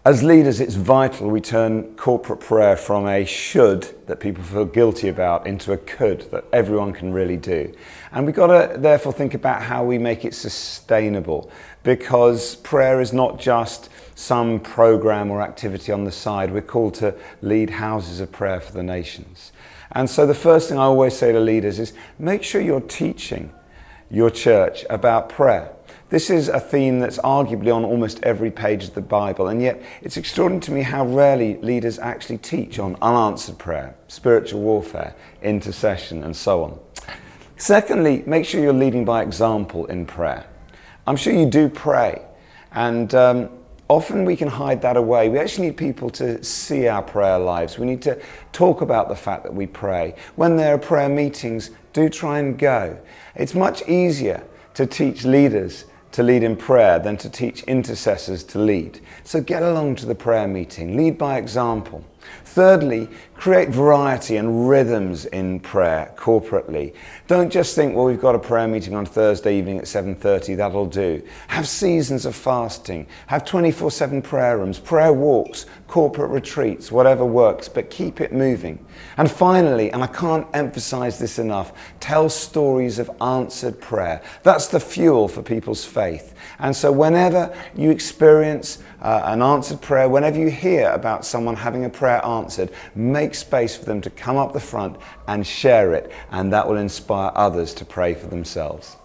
As leaders, it's vital we turn corporate prayer from a should that people feel guilty about into a could that everyone can really do. And we've got to therefore think about how we make it sustainable, because prayer is not just some program or activity on the side. We're called to lead houses of prayer for the nations. And so the first thing I always say to leaders is make sure you're teaching your church about prayer. This is a theme that's arguably on almost every page of the Bible, and yet it's extraordinary to me how rarely leaders actually teach on unanswered prayer, spiritual warfare, intercession, and so on. Secondly, make sure you're leading by example in prayer. I'm sure you do pray, and often we can hide that away. We actually need people to see our prayer lives. We need to talk about the fact that we pray. When there are prayer meetings, do try and go. It's much easier to teach leaders to lead in prayer than to teach intercessors to lead. So get along to the prayer meeting, lead by example. Thirdly, create variety and rhythms in prayer corporately. Don't just think, well, we've got a prayer meeting on Thursday evening at 7:30, that'll do. Have seasons of fasting, have 24/7 prayer rooms, prayer walks, corporate retreats, whatever works, but keep it moving. And finally, and I can't emphasize this enough, tell stories of answered prayer. That's the fuel for people's faith. And so whenever you experience an answered prayer, whenever you hear about someone having a prayer answered, make space for them to come up the front and share it, and that will inspire others to pray for themselves.